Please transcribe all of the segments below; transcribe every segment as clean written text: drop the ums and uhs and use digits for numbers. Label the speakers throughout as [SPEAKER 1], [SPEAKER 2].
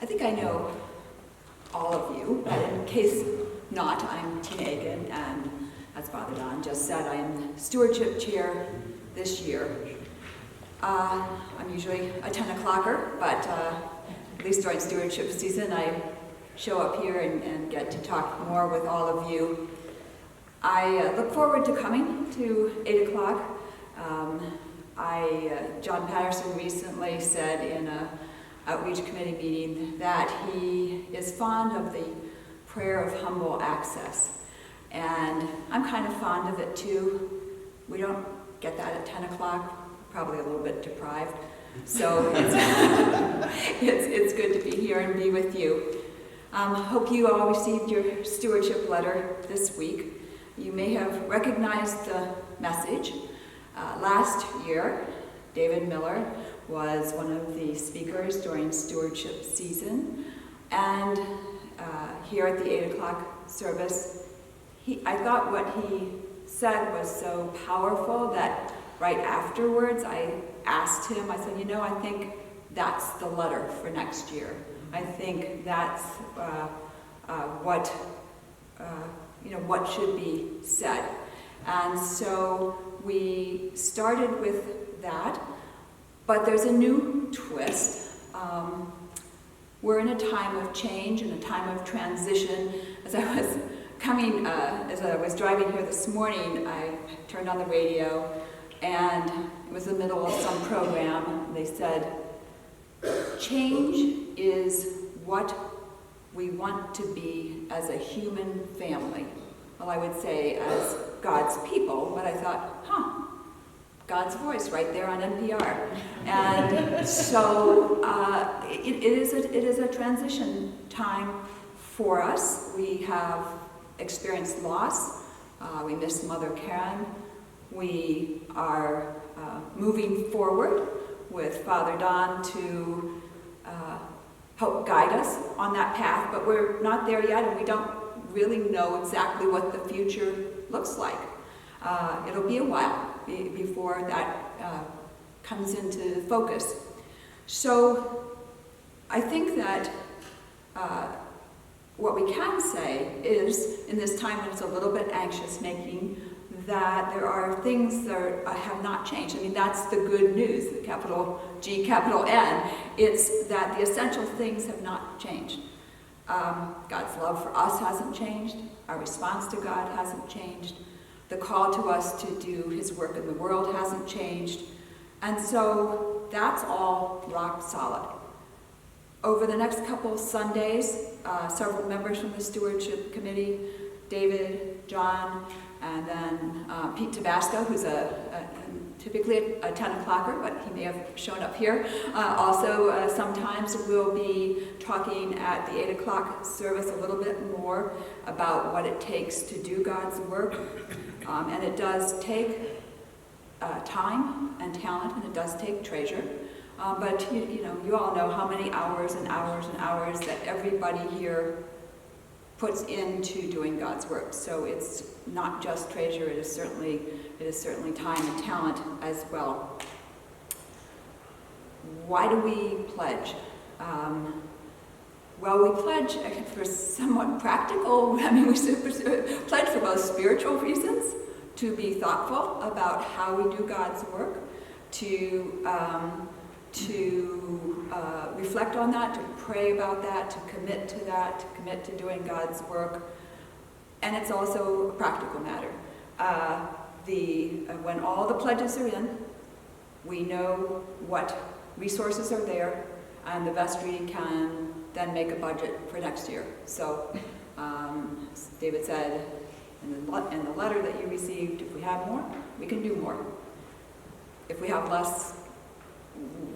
[SPEAKER 1] I think I know all of you, but in case not, I'm Tina Aiken, and as Father Don just said, I am stewardship chair this year. I'm usually a 10 o'clocker, but at least during stewardship season, I show up here and get to talk more with all of you. I look forward to coming to 8 o'clock. John Patterson recently said in an outreach committee meeting that he is fond of the prayer of humble access. And I'm kind of fond of it too. We don't get that at 10 o'clock, probably a little bit deprived. So it's good to be here and be with you. Hope you all received your stewardship letter this week. You may have recognized the message. Last year, David Miller was one of the speakers during stewardship season, and here at the 8 o'clock service, I thought what he said was so powerful that right afterwards I asked him, I said, I think that's the letter for next year. I think that's what should be said. And so we started with that, but there's a new twist. We're in a time of change and a time of transition. As I was driving here this morning, I turned on the radio, and it was the middle of some program. They said, change is what we want to be as a human family. Well, I would say as God's people, but I thought, God's voice right there on NPR. And so it is a transition time for us. We have experienced loss. We miss Mother Karen. We are moving forward with Father Don to help guide us on that path, but we're not there yet, and we don't really know exactly what the future looks like. It'll be a while before that comes into focus. So I think that what we can say is, in this time when it's a little bit anxious making, that there are things that have not changed. I mean, that's the good news, the capital G, capital N. It's that the essential things have not changed. God's love for us hasn't changed. Our response to God hasn't changed. The call to us to do His work in the world hasn't changed. And so that's all rock solid. Over the next couple Sundays, several members from the Stewardship Committee, David, John, and then Pete Tabasco, who's typically a 10 o'clocker, but he may have shown up here. Also, sometimes we'll be talking at the 8 o'clock service a little bit more about what it takes to do God's work. And it does take time and talent, and it does take treasure. But you all know how many hours and hours and hours that everybody here puts into doing God's work. So it's not just treasure, it is certainly time and talent as well. Why do we pledge? Well, we pledge for somewhat practical, we pledge for both spiritual reasons, to be thoughtful about how we do God's work, to reflect on that, to pray about that, to commit to that, to commit to doing God's work. And it's also a practical matter. When all the pledges are in, we know what resources are there, and the vestry can then make a budget for next year. So, as David said in the letter that you received, if we have more, we can do more. If we have less,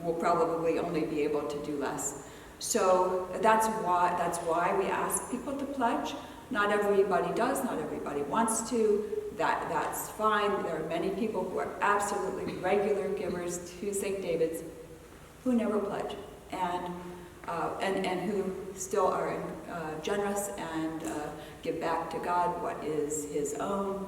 [SPEAKER 1] we'll probably only be able to do less. So that's why we ask people to pledge. Not everybody does, not everybody wants to. That's fine. There are many people who are absolutely regular givers to St. David's who never pledge, and who still are generous and give back to God what is His own,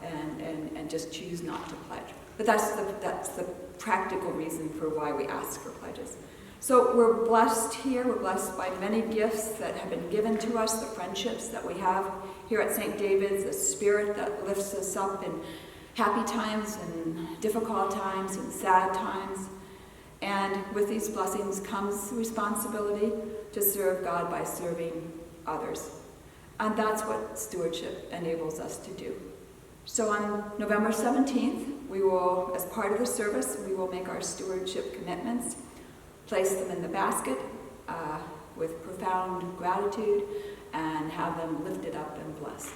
[SPEAKER 1] and just choose not to pledge. But that's the practical reason for why we ask for pledges. So we're blessed here. We're blessed by many gifts that have been given to us, the friendships that we have here at St. David's, the spirit that lifts us up in happy times and difficult times and sad times. And with these blessings comes the responsibility to serve God by serving others. And that's what stewardship enables us to do. So on November 17th, we will, as part of the service, we will make our stewardship commitments, place them in the basket with profound gratitude, and have them lifted up and blessed.